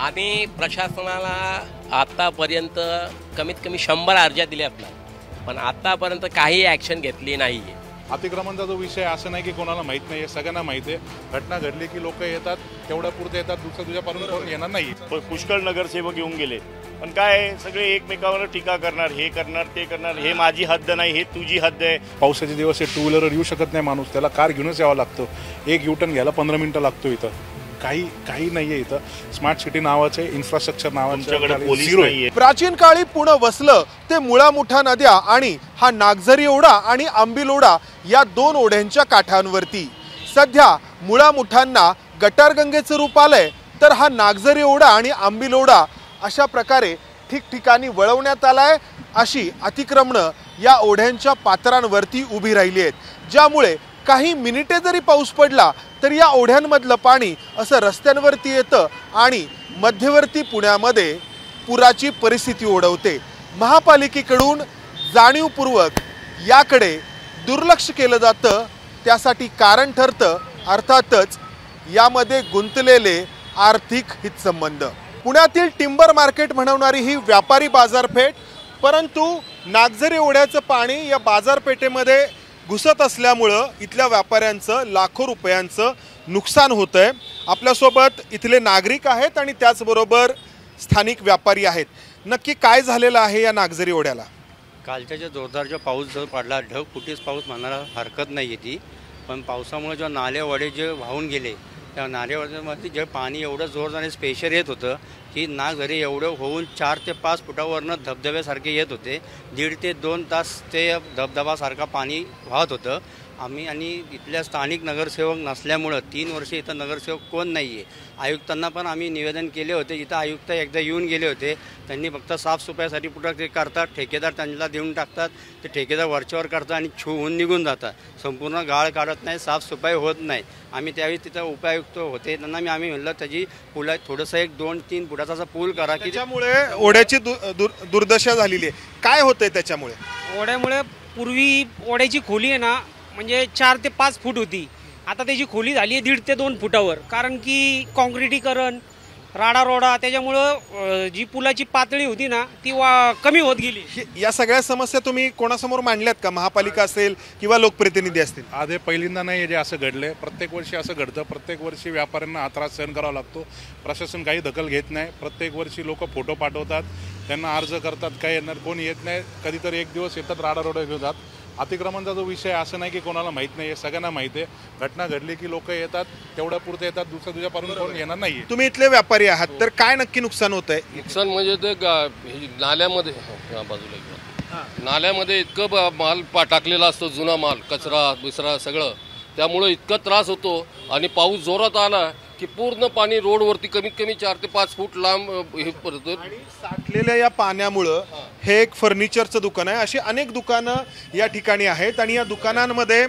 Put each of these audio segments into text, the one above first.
आणि प्रशासनाला आतापर्यंत कमीत कमी 100 अर्ज्या दिल्या आपल्या, पण आतापर्यंत काही ॲक्शन घेतली नाही आहे. अतिक्रमणचा जो विषय असं नाही की कोणाला माहीत नाही आहे, सगळ्यांना माहिती आहे. घटना घडली की लोक येतात, तेवढ्या पुरते येतात, दुसऱ्यापर्यंत कोण येणार नाही. पुष्कळ नगरसेवक येऊन गेले, पण काय सगळे एकमेकावर टीका करणार, हे करणार ते करणार, हे माझी हद्द नाही, हे तुझी हद्द आहे. पावसाचे दिवस आहे, टू व्हीलरवर येऊ शकत नाही माणूस, त्याला कार घेऊनच यावं लागतं. एक युटर्न घ्यायला 15 मिनिटं लागतो. इथं काही नाहीये. इथं स्मार्ट सिटी नावाचे इन्फ्रास्ट्रक्चर नावाचं प्राचीन काळी पुणे वसलं ते मुळामुठा नद्या आणि हा नागझरी ओढा आणि आंबील ओढा या दोन ओढ्यांच्या काठांवरती सध्या मुळामुठांना गटारगंगेचं रूप आलंय, तर हा नागझरी ओढा आणि आंबील ओढा अशा प्रकारे ठिकठिकाणी वळवण्यात आलाय. अशी अतिक्रमणं या ओढ्यांच्या पात्रांवरती उभी राहिली आहेत, ज्यामुळे काही मिनिटे जरी पाऊस पडला तर या ओढ्यांमधलं पाणी असं रस्त्यांवरती येतं आणि मध्यवर्ती पुण्यामध्ये पुराची परिस्थिती ओढवते. महापालिकेकडून जाणीवपूर्वक याकडे दुर्लक्ष केलं जातं. त्यासाठी कारण ठरतं अर्थातच यामध्ये गुंतलेले आर्थिक हितसंबंध. पुण्यातील टिंबर मार्केट म्हणवणारी ही व्यापारी बाजारपेठ, परंतु नागझरी ओढ्याचं पाणी या बाजारपेठेमध्ये घुसत असल्यामुळं इथल्या व्यापाऱ्यांचं लाखो रुपयांचं नुकसान होतंय. आपल्यासोबत इथले नागरिक आहेत आणि त्याचबरोबर स्थानिक व्यापारी आहेत. नक्की काय झालेलं आहे या नागझरी ओढ्याला? कालच्या जो जोरदार जो पाऊस जो पडला, ढगफुटीच पाऊस म्हणायला हरकत नाही आहे ती, पण पावसामुळे जो नाले वडे जे वाहून गेले, त्या नालेवड्यामध्ये जे पाणी एवढं जोरदार स्पेशल येत होतं की नागझरी एवढं होऊन 4 ते 5 फुटावरनं धबधब्यासारखे येत होते. 1.5 ते 2 तास ते धबधबासारखा पाणी वाहत होतं. आम्ही आणि इथल्या स्थानिक नगरसेवक नसल्यामुळं 3 वर्षे इथं नगरसेवक कोण नाही आहे. आयुक्तांना पण आम्ही निवेदन केले होते, जिथं आयुक्त एकदा येऊन गेले होते. त्यांनी फक्त साफसफाईसाठी कुठं ते करतात, ठेकेदार त्यांना देऊन टाकतात, ते ठेकेदार वरच्यावर करतात आणि छुवून निघून जातात. संपूर्ण गाळ काढत नाही, साफसफाई होत नाही. आम्ही त्यावेळी तिथं उपायुक्त होते, त्यांना आम्ही म्हणलं त्याची पुला थोडंसं 1-2-3 फुटाचा पूल करा की त्यामुळे ओढ्याची दुर्दशा झालेली आहे. काय होतंय त्याच्यामुळे? ओढ्यामुळे पूर्वी ओढ्याची खोली आहे ना, म्हणजे 4 ते 5 फूट होती. आता त्याची खोली झाली आहे 1.5 ते 2 फुटावर, कारण की काँक्रिटीकरण, राडा रोडा, त्याच्यामुळं जी पुलाची पातळी होती ना ती कमी होत गेली. या सगळ्या समस्या तुम्ही कोणासमोर मांडल्यात का? महापालिका असेल किंवा लोकप्रतिनिधी असतील? आधी पहिल्यांदा नाही जे असं घडले, प्रत्येक वर्षी असं घडतं. प्रत्येक वर्षी व्यापाऱ्यांना हा त्रास सहन करावा लागतो. प्रशासन काही दखल घेत नाही. प्रत्येक वर्षी लोक फोटो पाठवतात, त्यांना अर्ज करतात, काही येणार कोणी येत नाही. कधीतरी एक दिवस येतात, राडा रोडा घेतात. अतिक्रमणचा जो विषय असं नाही की कोणाला माहीत नाही आहे, सगळ्यांना माहिती आहे. घटना घडली की लोक येतात, तेवढ्या पुरते येतात, दुसऱ्यापर्यंत कोण येणार नाही. तुम्ही इथले व्यापारी आहात, तर काय नक्की नुकसान होत आहे? नुकसान म्हणजे ते नाल्यामध्ये बाजूला नाल्यामध्ये इतकं माल टाकलेला असतो, जुना माल, कचरा बिचरा सगळं, त्यामुळं इतका त्रास होतो. आणि पाऊस जोरात आला की पूर्ण पाणी रोडवरती कमीत कमी 4 ते 5 फूट लांब हे पडतं. आणि साठलेल्या या पाण्यामुळं हे एक फर्निचरचं दुकान आहे, अशी अनेक दुकानं या ठिकाणी आहेत आणि या दुकानांमध्ये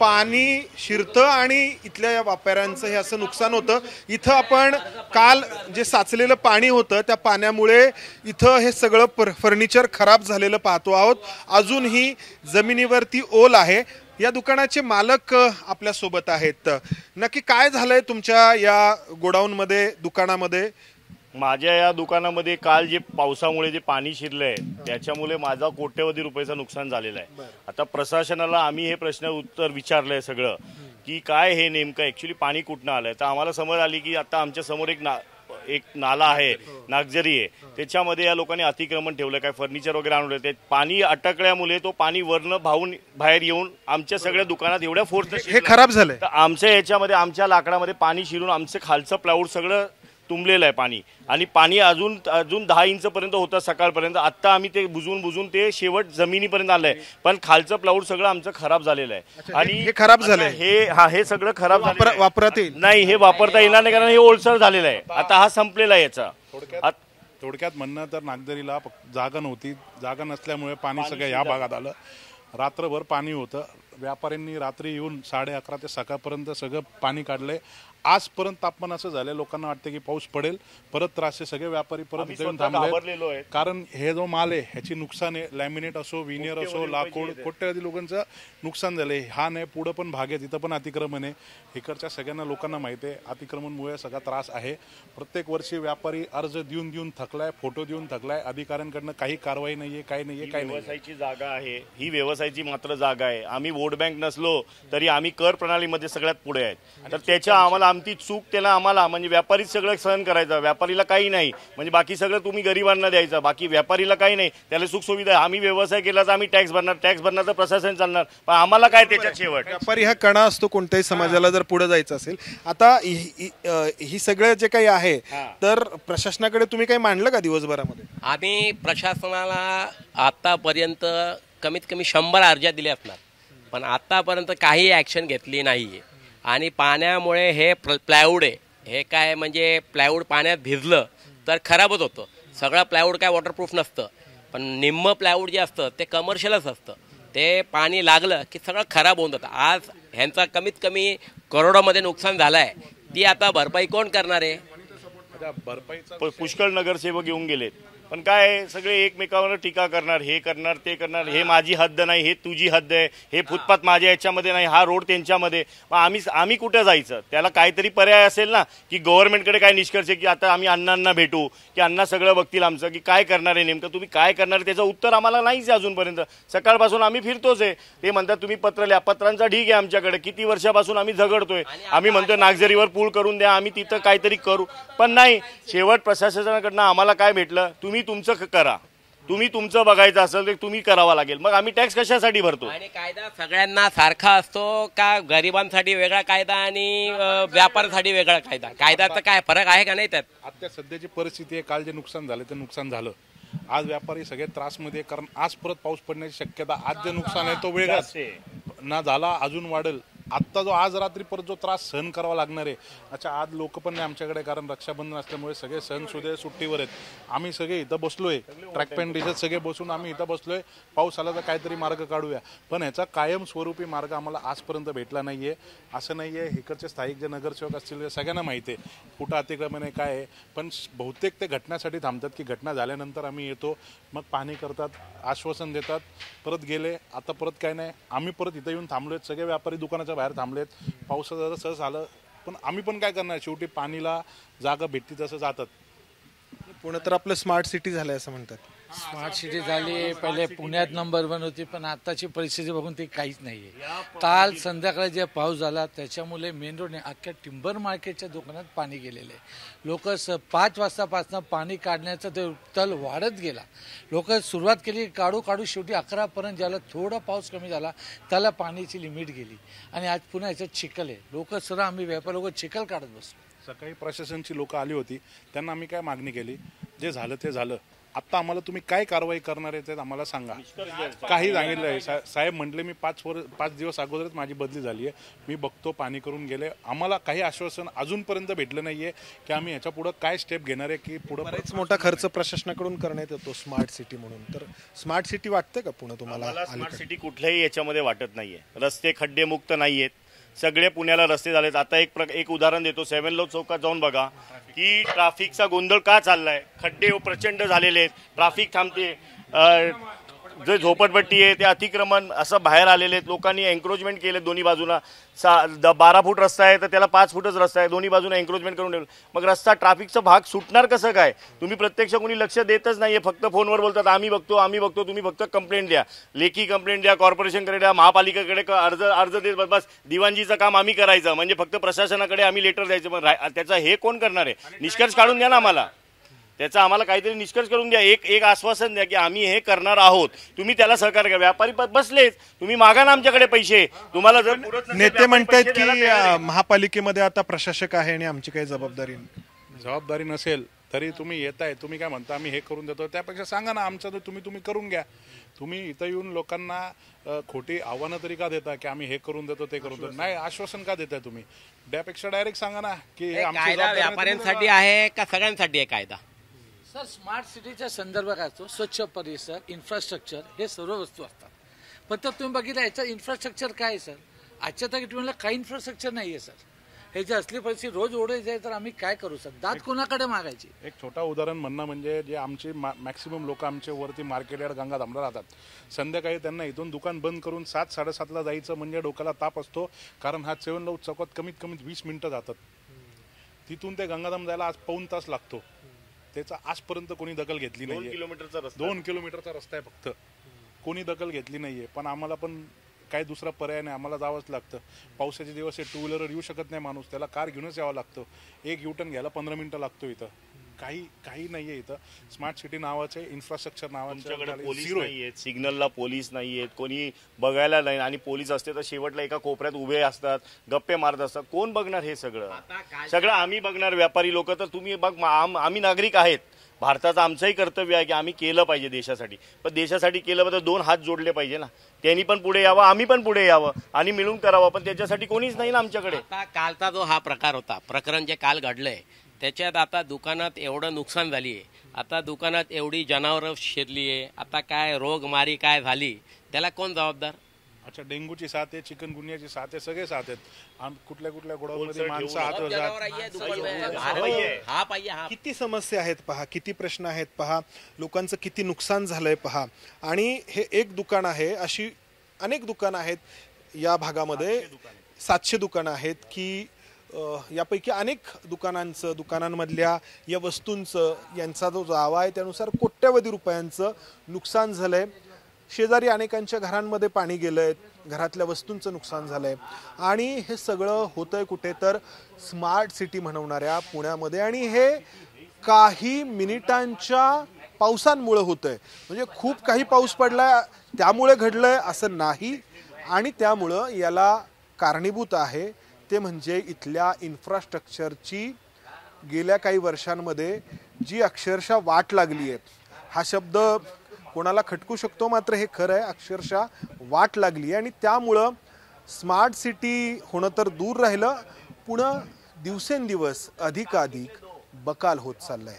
पाणी शिरतं आणि इथल्या या व्यापाऱ्यांचं हे असं नुकसान होतं. इथं आपण काल जे साचलेलं पाणी होतं त्या पाण्यामुळे इथं हे सगळं फर्निचर खराब झालेलं पाहतो आहोत. अजूनही जमिनीवरती ओल आहे. या दुकानाचे मालक आपल्या सोबत आहेत. नक्की काय झालंय तुमच्या या गोडाऊनमध्ये, दुकानामध्ये? माझ्या या दुकानामध्ये काल जे पावसामुळे जे पाणी शिरलंय त्याच्यामुळे माझा कोट्यवधी रुपयाचं नुकसान झालेलं आहे. आता प्रशासनाला आम्ही हे प्रश्न उत्तर विचारलंय सगळं की काय हे नेमकं ऍक्च्युली पाणी कुठनं आलंय. तर आम्हाला समज आली की आता आमच्या समोर एक नाला आहे, नागझरी आहे, त्याच्यामध्ये या लोकांनी अतिक्रमण ठेवलं, काय फर्निचर वगैरे आणलं. ते पाणी अटकल्यामुळे तो पाणी वरनं भावून बाहेर येऊन आमच्या सगळ्या दुकानात एवढ्या फोर्स हे खराब झालंय. तर आमच्या याच्यामध्ये आमच्या लाकडामध्ये पाणी शिरून आमचं खालचं प्लाऊड सगळं तुंबलेलं आहे पाणी. आणि पाणी अजून 10 इंचपर्यंत होतं सकाळपर्यंत. आत्ता आम्ही ते बुजवून ते शेवट जमिनीपर्यंत आलंय, पण खालचं प्लाऊड सगळं आमचं खराब झालेलं आहे. आणि हे खराब झालंय, हे सगळं खराब वापरता येईल नाही, हे वापरता येणार नाही, कारण हे ओलसर झालेलं आहे. आता हा संपलेला आहे. याचा थोडक्यात म्हणणं तर नागझरीला जागा नव्हती, जागा नसल्यामुळे पाणी सगळं या भागात आलं. रात्रभर पाणी होतं. व्यापाऱ्यांनी रात्री येऊन 11:30 ते सकाळपर्यंत सगळं पाणी काढलंय. आजपर्यंत तापमान असं झालं, लोकांना वाटतं की पाऊस पडेल, परत त्रास सगळे व्यापारी परत इथे येऊन थांबले. कारण हे जो माल आहे ह्याची नुकसान आहे, लॅमिनेट असो, विनियर असो, लाकूड, कोट्यवधी लोकांचं नुकसान झालंय. हा नाही पुढं पण भाग आहे, तिथं पण अतिक्रमण आहे. इकडच्या सगळ्यांना लोकांना माहिती आहे अतिक्रमणमुळे सगळा त्रास आहे. प्रत्येक वर्षी व्यापारी अर्ज देऊन देऊन थकलाय, फोटो देऊन थकलाय, अधिकाऱ्यांकडनं काही कारवाई नाहीये, काही नाहीये, काही नाही. व्यवसायाची जागा आहे ही, व्यवसायाची मात्र जागा आहे. आम्ही वोट बँक नसलो तरी आम्ही कर प्रणालीमध्ये सगळ्यात पुढे आहेत. तर त्याच्या आम्हाला आमची चूक त्याला आम्हाला म्हणजे व्यापारीच सगळं सहन करायचं, व्यापारीला काही नाही. म्हणजे बाकी सगळं तुम्ही गरिबांना द्यायचं, बाकी व्यापारीला काही नाही, त्याला सुख सुविधा. आम्ही व्यवसाय केला तर आम्ही टॅक्स भरणार, टॅक्स भरणार तर प्रशासन चालणार, पण आम्हाला काय त्याच्यात शेवट. व्यापारी हा कणा असतो कोणत्याही समाजाला जर पुढे जायचं असेल. आता ही सगळं जे काही आहे तर प्रशासनाकडे तुम्ही काही मांडलं का दिवसभरामध्ये? आम्ही प्रशासनाला आतापर्यंत कमीत कमी 100 अर्ज्या दिल्या असणार, पण आतापर्यंत काही ॲक्शन घेतली नाही आहे. आणि पाण्यामुळे हे प्लायवूड आहे, हे काय म्हणजे प्लायवूड पाण्यात भिजलं तर खराबच होतं. सगळं प्लायवूड काय वॉटरप्रूफ नसतं, पण निम्म प्लायवूड जे असतं ते कमर्शियलच असतं. ते पाणी लागलं की सगळं खराब होऊन जातं. आज ह्यांचा कमीत कमी करोडोमध्ये नुकसान झालं आहे, ती आता भरपाई कोण करणार आहे? पुष्कळ नगरसेवक येऊन गेलेत, पण काय सगळे एकमेकांवर टीका करणार, हे करणार ते करणार, हे माझी हद्द नाही, हे तुझी हद्द आहे, हे फुटपाथ माझ्या याच्यामध्ये नाही, हा रोड त्यांच्यामध्ये. मग आम्ही कुठे जायचं? त्याला काहीतरी पर्याय असेल ना, की गव्हर्नमेंटकडे काय निष्कर्ष आहे की आता आम्ही अण्णांना भेटू, की अण्णा सगळं बघतील आमचं, की काय करणार आहे नेमकं, तुम्ही काय करणार आहे त्याचं उत्तर आम्हाला नाहीच आहे अजूनपर्यंत. सकाळपासून आम्ही फिरतोच आहे. ते म्हणतात तुम्ही पत्र लिहा, पत्रांचा ढीग आहे आमच्याकडे. किती वर्षापासून आम्ही झगडतोय, आम्ही म्हणतोय नागझरीवर पूल करून द्या, आम्ही तिथं काहीतरी करू, पण नाही. शेवट प्रशासनाकडनं आम्हाला काय भेटलं? तुम्ही तुमचं करा, तुम्ही तुमचं बघायचं असेल तर तुम्ही करावा लागेल. मग आम्ही टॅक्स कशासाठी भरतो? आणि कायदा सगळ्यांना सारखा असतो का? गरिबांसाठी वेगळा कायदा आणि व्यापारासाठी वेगळा कायदा? कायद्याचा काय फरक आहे का नाही त्यात? आता सध्याची परिस्थिती आहे, काल जे नुकसान झालं ते नुकसान झालं. आज व्यापारी सगळे त्रासमध्ये, कारण आज परत पाऊस पडण्याची शक्यता. आज जे नुकसान आहे तो वेगळाच ना झाला, अजून वाढेल. आत्ता जो आज रात्री परत जो त्रास सहन करावा लागणार आहे. अच्छा, आज लोक पण नाही आमच्याकडे, कारण रक्षाबंधन असल्यामुळे सगळे सण सुद्धा सुट्टीवर आहेत. आम्ही सगळे इथं बसलोय, ट्रॅक पॅन्ट टी-शर्ट सगळे बसून आम्ही इथं बसलोय. पाऊस आला तर काहीतरी मार्ग काढूया, पण ह्याचा कायमस्वरूपी मार्ग आम्हाला आजपर्यंत भेटला नाहीये. असं नाहीये, इकडचे स्थायिक जे नगरसेवक असतील सगळ्यांना माहिती आहे कुठं अतिक्रमण आहे, काय आहे, पण बहुतेक ते घटनासाठी थांबतात की घटना झाल्यानंतर आम्ही येतो, मग पाहणी करतात, आश्वासन देतात, परत गेले. आता परत काय नाही, आम्ही परत इथं येऊन थांबलोय. सगळे व्यापारी दुकानाच्या बाहेर थांबलेत. पावसाचं सहज आलं, पण आम्ही पण काय करणार? शेवटी पाणीला जागा भेटती तसं जातात. पुणे तर आपलं स्मार्ट सिटी झालंय असं म्हणतात. स्मार्ट सिटी झाली, पहिले पुण्यात नंबर 1 होती, पण आताची परिस्थिती बघून ती काहीच नाहीये. काल संध्याकाळी जे पाऊस झाला त्याच्यामुळे मेन रोडने अख्ख्या टिंबर मार्केटच्या दुकानात पाणी गेलेले. लोक 5 वाजतापासून पाणी काढण्याचा ते तल वाढत गेला. लोक सुरुवात केली काढू, शेवटी 11पर्यंत ज्याला थोडा पाऊस कमी झाला त्याला पाण्याची लिमिट गेली. आणि आज पुन्हा याच्यात चिखल आहे. लोक सर्व आम्ही व्यापारी लोक चिखल काढत बसलो. सकाळी प्रशासनची लोक आली होती, त्यांना आम्ही काय मागणी केली, जे झालं ते झालं. आता आम्हाला तुम्ही काय कारवाई करणार आहे ते आम्हाला सांगा. काही सांगितलं आहे साहेब म्हटले, मी 5 दिवस अगोदरच माझी बदली झाली आहे, मी बघतो, पाणी करून गेले. आम्हाला काही आश्वासन अजूनपर्यंत भेटलं नाहीये की आम्ही ह्याच्या पुढे काय स्टेप घेणार आहे, की पुढे बरेच मोठा खर्च प्रशासनाकडून करण्यात येतो स्मार्ट सिटी म्हणून. तर स्मार्ट सिटी वाटतं का पुणे तुम्हाला? स्मार्ट सिटी कुठल्याही याच्यामध्ये वाटत नाहीये. रस्ते खड्डे मुक्त नाहीयेत, सगळे पुण्याला रस्ते झालेत. आता एक उदाहरण देतो, 7 लॉ चौकात जाऊन बघा की ट्रॅफिकचा गोंधळ का चाललाय. खड्डे प्रचंड झालेले आहेत, ट्रॅफिक थांबते. जे झोपडपट्टी आहे ते अतिक्रमण असं बाहेर आलेले आहेत. लोकांनी एन्क्रोचमेंट केले दोन्ही बाजूला. 12 फूट रस्ता आहे तर त्याला 5 फूटच रस्ता आहे, दोन्ही बाजूला एन्क्रोचमेंट करून ठेवलं. मग रस्ता ट्रॅफिकचा भाग सुटणार कसं काय? तुम्ही प्रत्यक्ष कोणी लक्ष देतच नाहीये, फक्त फोनवर बोलतात आम्ही बघतो. तुम्ही फक्त कंप्लेंट द्या, लेखी कंप्लेंट द्या, कॉर्पोरेशनकडे द्या, महापालिकेकडे अर्ज देत बस. दिवाणजीचं काम आम्ही करायचं, म्हणजे फक्त प्रशासनाकडे आम्ही लेटर द्यायचं. पण त्याचा हे कोण करणार आहे? निष्कर्ष काढून द्या ना आम्हाला, त्याचा आम्हाला काहीतरी निष्कर्ष करून द्या. एक आश्वासन द्या की आम्ही हे करणार आहोत, तुम्ही त्याला सहकार्य करा. व्यापारी बसलेच, तुम्ही मागा ना आमच्याकडे पैसे. तुम्हाला जर नेते म्हणतात की महापालिकेमध्ये आता प्रशासक आहे आणि आमची काही जबाबदारी नसेल तरी तुम्ही येताय, तुम्ही काय म्हणता आम्ही हे करून देतो, त्यापेक्षा सांगा ना आमचं तुम्ही करून घ्या. तुम्ही इथं येऊन लोकांना खोटी आव्हानं तरी का देता की आम्ही हे करून देतो ते करून देतो? नाही, आश्वासन का देताय तुम्ही? त्यापेक्षा डायरेक्ट सांगा ना की कायदा व्यापाऱ्यांसाठी आहे का सगळ्यांसाठी आहे कायदा? सर, स्मार्ट सिटीच्या संदर्भात काय असतो? स्वच्छ परिसर, इन्फ्रास्ट्रक्चर हे सर्व वस्तू असतात. पण तर तुम्ही बघितलं याचं इन्फ्रास्ट्रक्चर काय आहे सर? आजच्या तारखेला काही इन्फ्रास्ट्रक्चर नाही आहे सर. हे जे असली परिस्थिती रोज ओढायची आहे तर आम्ही काय करू शकतो? दात कोणाकडे मागायची? एक छोटा उदाहरण म्हणणं म्हणजे जे आमचे मॅक्सिमम लोक आमच्या वरती मार्केट यार्ड गंगाधामला राहतात, संध्याकाळी त्यांना इथून दुकान बंद करून 7-7:30ला जायचं म्हणजे डोक्याला ताप असतो, कारण हा 7 लाऊड चौकात कमीत कमी 20 मिनिटं जातात. तिथून ते गंगाधाम जायला आज 1.5 तास लागतो. त्याचा आजपर्यंत कोणी दखल घेतली नाही. 2 किलोमीटरचा रस्ता आहे फक्त, कोणी दखल घेतली नाहीये. पण आम्हाला पण काही दुसरा पर्याय नाही, आम्हाला जावंच लागतं. पावसाचे दिवस आहे, 2 व्हीलर येऊ शकत नाही माणूस, त्याला कार घेऊनच यावं लागतं. एक युटर्न घ्यायला 15 मिनिटं लागतो. इथं काही नाहीये. इथं स्मार्ट सिटी नावाचे इन्फ्रास्ट्रक्चर नावाचे पोलीस नाहीयेत, सिग्नलला पोलीस नाहीयेत, कोणी बघायला नाही. आणि पोलीस असते तर शेवटला एका कोपऱ्यात उभे असतात, गप्पे मारत असतात. कोण बघणार हे सगळं आम्ही बघणार, व्यापारी लोक. तर तुम्ही बघ, आम्ही नागरिक आहेत, भारताचं आमचंही कर्तव्य आहे की आम्ही केलं पाहिजे देशासाठी. पण देशासाठी केलं तर 2 हात जोडले पाहिजे ना. त्यांनी पण पुढे यावं, आम्ही पण पुढे यावं आणि मिळून करावं. पण त्याच्यासाठी कोणीच नाही ना आमच्याकडे. आता कालचा जो हा प्रकार होता, प्रकरण जे काल घडलंय, त्याच्यात आता दुकानात एवढं नुकसान झाली आहे, आता दुकानात एवढी जनावरं शिरली आहे, आता काय रोगमारी काय झाली, त्याला कोण जबाबदार? अच्छा, डेंग्यूची साथ आहे, चिकनगुनियाची साथ आहे, सगळे साथ आहेत. कुठल्या गोडाऊनमध्ये माणसं किती समस्या आहेत पहा, किती प्रश्न आहेत पहा, लोकांचं किती नुकसान झालंय पहा. आणि हे एक दुकान आहे, अशी अनेक दुकानं आहेत या भागामध्ये. 700 दुकानं आहेत की यापैकी अनेक दुकानांमधल्या या वस्तूंचं, यांचा जो दावा आहे त्यानुसार कोट्यवधी रुपयांचं नुकसान झालंय. शेजारी अनेकांच्या घरांमध्ये पाणी गेलंय, घरातल्या वस्तूंचं नुकसान झालंय. आणि हे सगळं होतंय कुठे तर स्मार्ट सिटी म्हणवणाऱ्या पुण्यामध्ये. आणि हे काही मिनिटांच्या पावसांमुळे होतंय. म्हणजे खूप काही पाऊस पडलाय त्यामुळे घडलंय असं नाही. आणि त्यामुळं याला कारणीभूत आहे ते म्हणजे इथल्या इन्फ्रास्ट्रक्चरची गेल्या काही वर्षांमध्ये जी अक्षरशः वाट लागली आहे. हा शब्द कोणाला खटकू शकतो, मात्र हे खरं आहे, अक्षरशः वाट लागली. आणि त्यामुळं स्मार्ट सिटी होणं तर दूर राहिलं, पुणे दिवसेंदिवस अधिकाधिक बकाल होत चाललंय.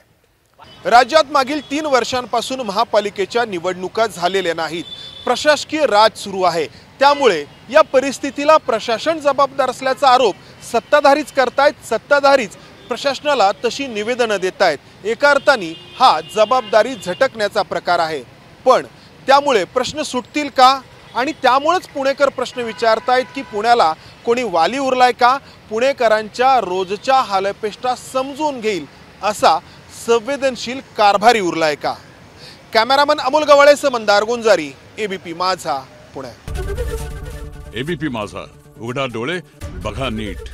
राज्यात मागील 3 वर्षांपासून महापालिकेच्या निवडणुका झालेल्या नाहीत. प्रशासकीय राज सुरू आहे. त्यामुळे या परिस्थितीला प्रशासन जबाबदार असल्याचा आरोप सत्ताधारीच करतायत. सत्ताधारीच प्रशासनाला तशी निवेदनं देत आहेत. एका अर्थाने हा जबाबदारी झटकण्याचा प्रकार आहे. पण त्यामुळे प्रश्न सुटतील का? आणि त्यामुळेच पुणेकर प्रश्न विचारतायत की पुण्याला कोणी वाली उरलाय का? पुणेकरांच्या रोजच्या हालअपेष्टा समजून घेईल असा संवेदनशील कारभारी उरलाय का? कॅमेरामन अमोल गवळेसह मंदार गुंजारी, एबीपी माझा, पुणे. एबीपी माझा, उघडा डोळे बघा नीट.